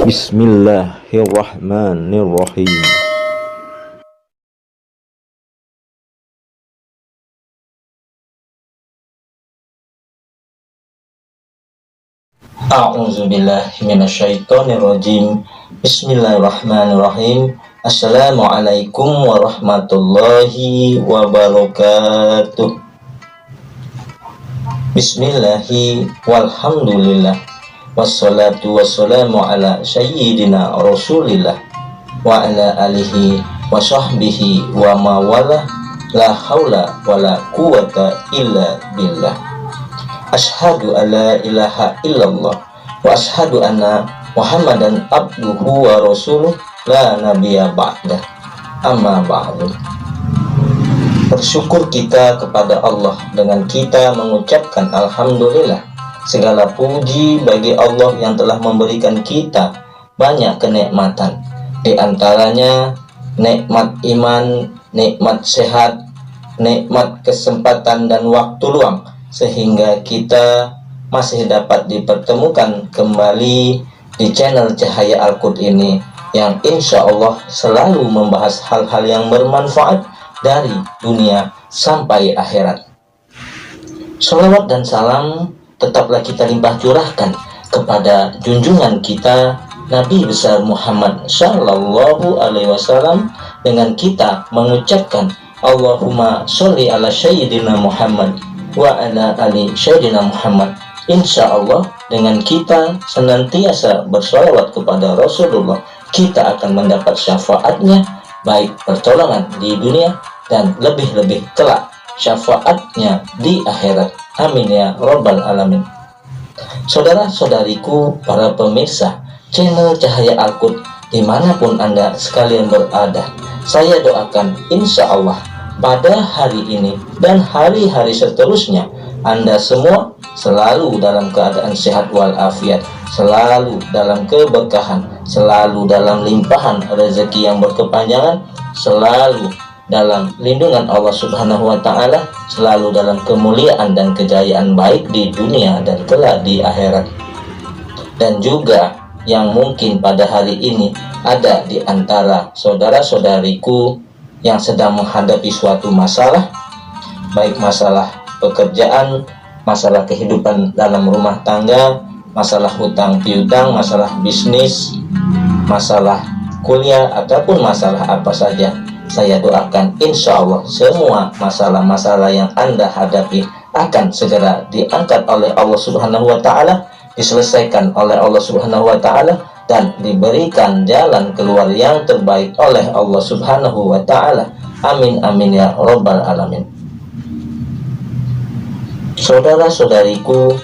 Bismillahirrahmanirrahim. A'udzubillahi minasyaitonirrajim. Bismillahirrahmanirrahim. Assalamualaikum warahmatullahi wabarakatuh. Bismillahi walhamdulillah. Wassalatu wassalamu ala sayyidina rasulillah wa ala alihi wa sahbihi wa mawala. La haula wa la quwata illa billah. Ashhadu an la ilaha illallah wa ashhadu anna Muhammadan abduhu wa rasuluh la nabiyya ba'dah. Amma ba'du. Bersyukur kita kepada Allah dengan kita mengucapkan alhamdulillah. Segala puji bagi Allah yang telah memberikan kita banyak kenikmatan. Di antaranya nikmat iman, nikmat sehat, nikmat kesempatan dan waktu luang, sehingga kita masih dapat dipertemukan kembali di channel Cahaya Al-Qud ini, yang insya Allah selalu membahas hal-hal yang bermanfaat dari dunia sampai akhirat. Shalawat dan salam tetaplah kita limpah curahkan kepada junjungan kita Nabi besar Muhammad Sallallahu Alaihi Wasallam, dengan kita mengucapkan Allahumma sholli ala sayyidina Muhammad wa ala ali sayyidina Muhammad. Insya Allah dengan kita senantiasa bersolawat kepada Rasulullah, kita akan mendapat syafaatnya, baik pertolongan di dunia dan lebih-lebih kelak syafaatnya di akhirat. Amin ya rabbal alamin. Saudara-saudariku, para pemirsa channel Cahaya Al-Qud dimanapun Anda sekalian berada, saya doakan insya Allah pada hari ini dan hari-hari seterusnya Anda semua selalu dalam keadaan sehat walafiat, selalu dalam keberkahan, selalu dalam limpahan rezeki yang berkepanjangan, selalu dalam lindungan Allah Subhanahu wa Ta'ala, selalu dalam kemuliaan dan kejayaan baik di dunia dan kelak di akhirat. Dan juga yang mungkin pada hari ini ada di antara saudara-saudariku yang sedang menghadapi suatu masalah, baik masalah pekerjaan, masalah kehidupan dalam rumah tangga, masalah hutang piutang, masalah bisnis, masalah kuliah, ataupun masalah apa saja. Saya doakan insya Allah semua masalah-masalah yang Anda hadapi akan segera diangkat oleh Allah Subhanahu wa Ta'ala, diselesaikan oleh Allah Subhanahu wa Ta'ala, dan diberikan jalan keluar yang terbaik oleh Allah Subhanahu wa Ta'ala. Amin amin ya rabbal alamin. Saudara-saudariku,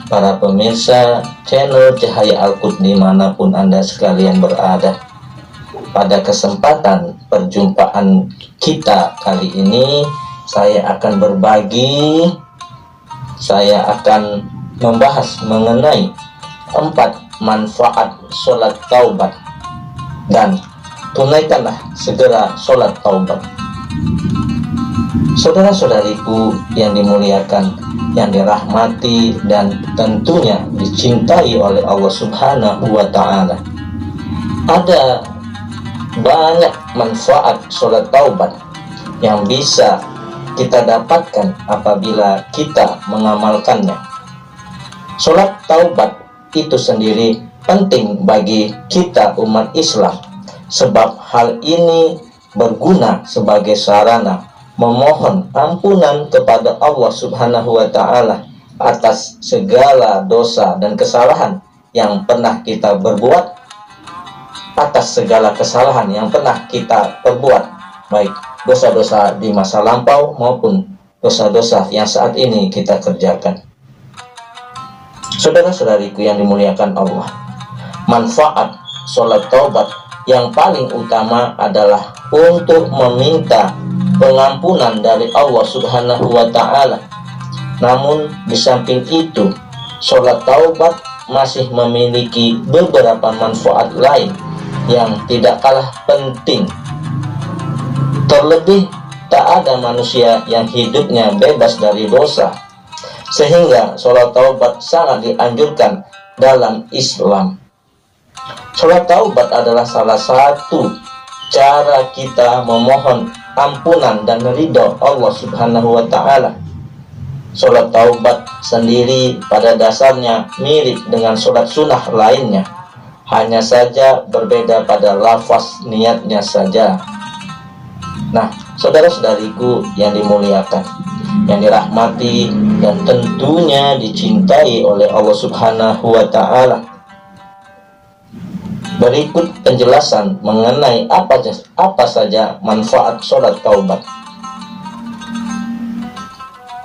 para pemirsa channel Cahaya Al-Qud dimanapun Anda sekalian berada, pada kesempatan perjumpaan kita kali ini saya akan berbagi, saya akan membahas mengenai 4 manfaat sholat taubat, dan tunaikanlah segera sholat taubat. Saudara-saudariku yang dimuliakan, yang dirahmati dan tentunya dicintai oleh Allah Subhanahu wa Ta'ala, ada banyak manfaat sholat taubat yang bisa kita dapatkan apabila kita mengamalkannya. Sholat taubat itu sendiri penting bagi kita umat Islam, sebab hal ini berguna sebagai sarana memohon ampunan kepada Allah Subhanahu wa Ta'ala atas segala dosa dan kesalahan yang pernah kita berbuat, atas segala kesalahan yang pernah kita perbuat, baik dosa-dosa di masa lampau maupun dosa-dosa yang saat ini kita kerjakan. Saudara-saudariku yang dimuliakan Allah, manfaat sholat taubat yang paling utama adalah untuk meminta pengampunan dari Allah Subhanahu wa Ta'ala. Namun di samping itu, sholat taubat masih memiliki beberapa manfaat lain yang tidak kalah penting. Terlebih, tak ada manusia yang hidupnya bebas dari dosa, sehingga sholat taubat sangat dianjurkan dalam Islam. Sholat taubat adalah salah satu cara kita memohon ampunan dan ridho Allah Subhanahu wa Ta'ala. Sholat taubat sendiri pada dasarnya mirip dengan sholat sunnah lainnya, hanya saja berbeda pada lafaz niatnya saja. Nah, saudara-saudariku yang dimuliakan, yang dirahmati dan tentunya dicintai oleh Allah Subhanahu wa Ta'ala, berikut penjelasan mengenai apa saja manfaat sholat taubat.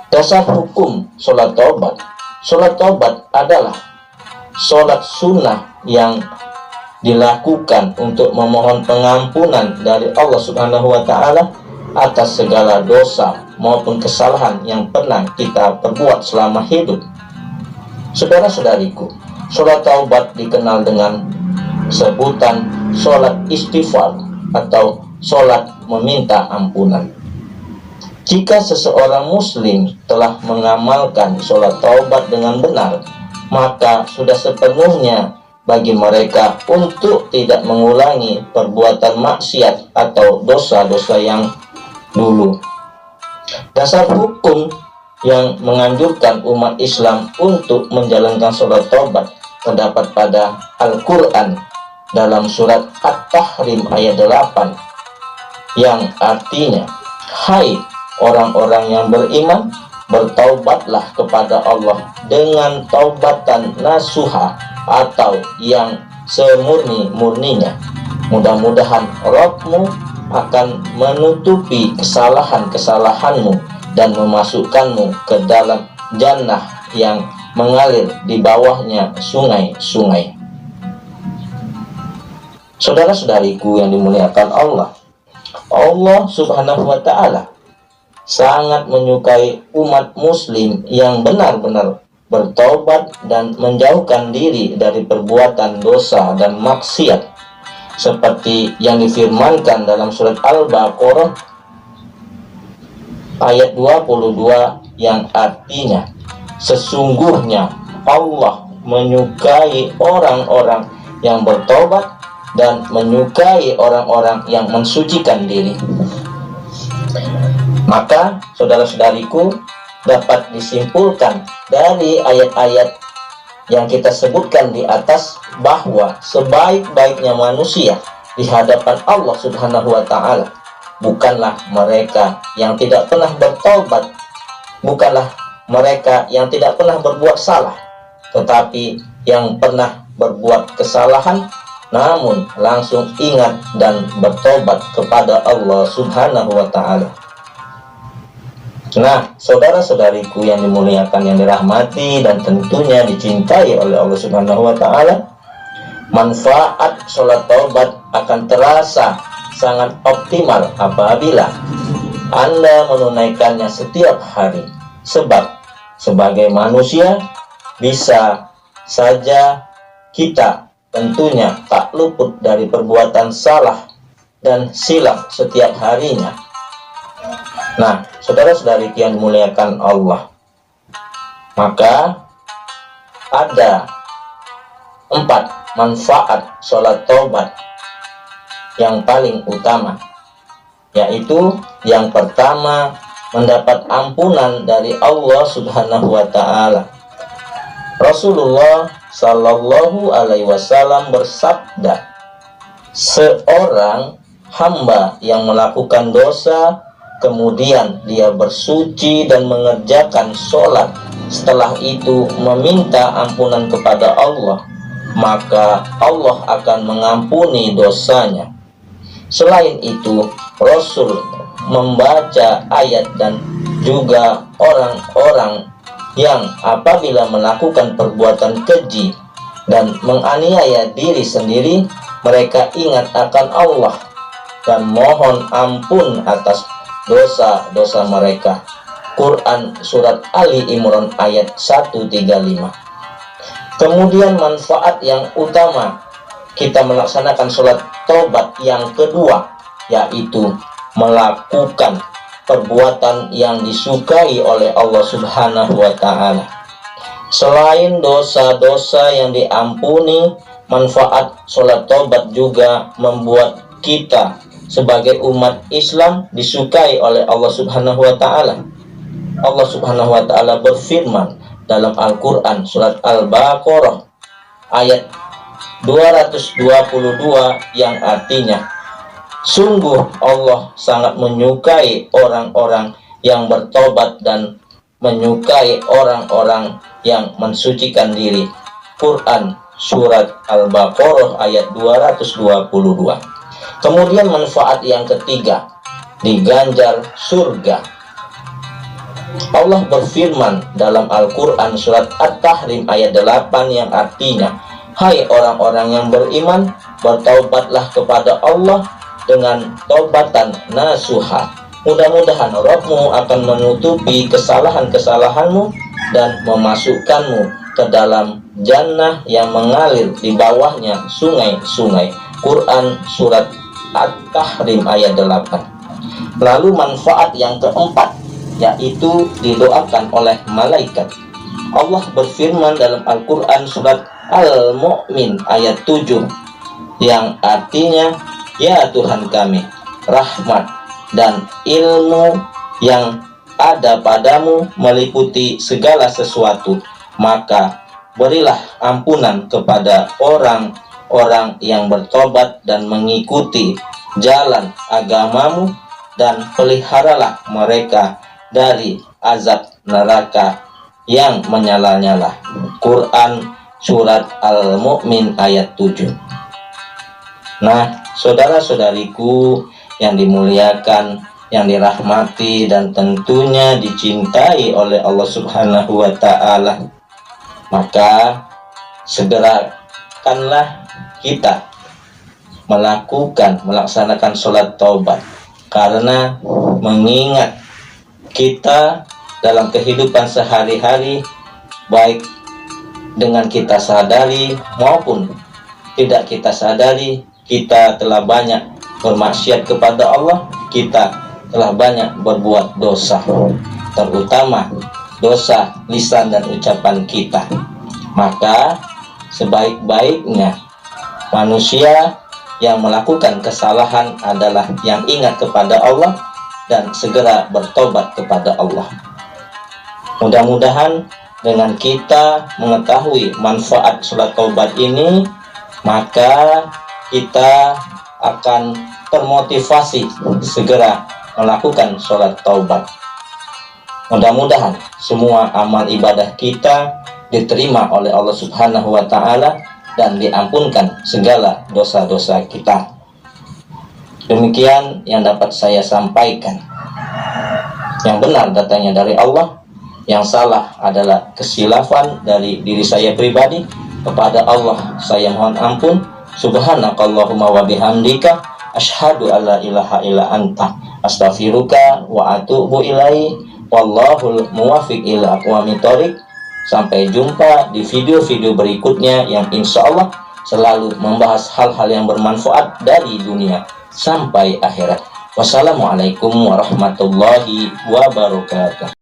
Dasar hukum sholat taubat. Sholat taubat adalah sholat sunnah yang dilakukan untuk memohon pengampunan dari Allah Subhanahu wa Ta'ala atas segala dosa maupun kesalahan yang pernah kita perbuat selama hidup. Saudara-saudariku, sholat taubat dikenal dengan sebutan sholat istighfar atau sholat meminta ampunan. Jika seseorang muslim telah mengamalkan sholat taubat dengan benar, maka sudah sepenuhnya bagi mereka untuk tidak mengulangi perbuatan maksiat atau dosa-dosa yang dulu. Dasar hukum yang menganjurkan umat Islam untuk menjalankan sholat taubat terdapat pada Al-Quran dalam surat At-Tahrim ayat 8 yang artinya, "Hai orang-orang yang beriman, bertaubatlah kepada Allah dengan taubatan nasuha atau yang semurni-murninya. Mudah-mudahan Rabbmu akan menutupi kesalahan-kesalahanmu dan memasukkanmu ke dalam jannah yang mengalir di bawahnya sungai-sungai." Saudara-saudariku yang dimuliakan Allah, Allah Subhanahu wa Ta'ala sangat menyukai umat muslim yang benar-benar bertobat dan menjauhkan diri dari perbuatan dosa dan maksiat, seperti yang difirmankan dalam surat Al-Baqarah ayat 22 yang artinya, "Sesungguhnya Allah menyukai orang-orang yang bertobat dan menyukai orang-orang yang mensucikan diri." Maka saudara-saudariku, dapat disimpulkan dari ayat-ayat yang kita sebutkan di atas bahwa sebaik-baiknya manusia di hadapan Allah Subhanahu wa Ta'ala bukanlah mereka yang tidak pernah bertobat, bukanlah mereka yang tidak pernah berbuat salah, tetapi yang pernah berbuat kesalahan namun langsung ingat dan bertobat kepada Allah Subhanahu wa Ta'ala. Nah, saudara-saudariku yang dimuliakan, yang dirahmati dan tentunya dicintai oleh Allah Subhanahu wa Ta'ala, manfaat sholat taubat akan terasa sangat optimal apabila Anda menunaikannya setiap hari. Sebab sebagai manusia bisa saja kita tentunya tak luput dari perbuatan salah dan silap setiap harinya. Nah, saudara-saudari yang dimuliakan Allah, maka ada 4 manfaat sholat taubat yang paling utama, yaitu yang pertama, mendapat ampunan dari Allah Subhanahu wa Ta'ala. Rasulullah Sallallahu Alaihi Wasallam bersabda, "Seorang hamba yang melakukan dosa kemudian dia bersuci dan mengerjakan sholat, setelah itu meminta ampunan kepada Allah, maka Allah akan mengampuni dosanya." Selain itu, Rasul membaca ayat dan juga orang-orang yang apabila melakukan perbuatan keji dan menganiaya diri sendiri, mereka ingat akan Allah dan mohon ampun atas dosa-dosa mereka. Quran surat Ali Imran ayat 135. Kemudian manfaat yang utama kita melaksanakan sholat taubat yang kedua, yaitu melakukan perbuatan yang disukai oleh Allah Subhanahu wa Ta'ala. Selain dosa-dosa yang diampuni, manfaat sholat taubat juga membuat kita sebagai umat Islam disukai oleh Allah Subhanahu wa taala. Allah Subhanahu wa taala berfirman dalam Al-Qur'an surat Al-Baqarah ayat 222 yang artinya, sungguh Allah sangat menyukai orang-orang yang bertobat dan menyukai orang-orang yang mensucikan diri. Quran surat Al-Baqarah ayat 222. Kemudian manfaat yang ketiga, diganjar surga. Allah berfirman dalam Al-Quran surat At-Tahrim ayat 8 yang artinya, hai orang-orang yang beriman, bertaubatlah kepada Allah dengan taubatan nasuha. Mudah-mudahan Rabbmu akan menutupi kesalahan-kesalahanmu dan memasukkanmu ke dalam jannah yang mengalir di bawahnya sungai-sungai. Quran surat At-Tahrim ayat 8. Lalu manfaat yang keempat, yaitu didoakan oleh malaikat. Allah berfirman dalam Al-Quran surat Al-Mu'min ayat 7 yang artinya, ya Tuhan kami, rahmat dan ilmu yang ada padamu meliputi segala sesuatu, maka berilah ampunan kepada orang-orang yang bertobat dan mengikuti jalan agamamu, dan peliharalah mereka dari azab neraka yang menyala-nyala. Quran surat Al-Mu'min ayat 7. Nah, saudara-saudariku yang dimuliakan, yang dirahmati dan tentunya dicintai oleh Allah Subhanahu wa taala, maka segerakanlah kita melaksanakan sholat taubat, karena mengingat kita dalam kehidupan sehari-hari, baik dengan kita sadari maupun tidak kita sadari, kita telah banyak bermaksiat kepada Allah, kita telah banyak berbuat dosa, terutama dosa lisan dan ucapan kita. Maka sebaik-baiknya manusia yang melakukan kesalahan adalah yang ingat kepada Allah dan segera bertobat kepada Allah. Mudah-mudahan dengan kita mengetahui manfaat sholat taubat ini, maka kita akan termotivasi segera melakukan sholat taubat. Mudah-mudahan semua amal ibadah kita diterima oleh Allah Subhanahu wa taala dan diampunkan segala dosa-dosa kita. Demikian yang dapat saya sampaikan. Yang benar datangnya dari Allah, yang salah adalah kesilafan dari diri saya pribadi. Kepada Allah saya mohon ampun. Subhanakallahumma wa bihamdika asyhadu alla ilaha illa anta astaghfiruka wa atubu ilaihi wallahul muwaffiq ila aqwamit thoriq. Sampai jumpa di video-video berikutnya yang insya Allah selalu membahas hal-hal yang bermanfaat dari dunia sampai akhirat. Wassalamualaikum warahmatullahi wabarakatuh.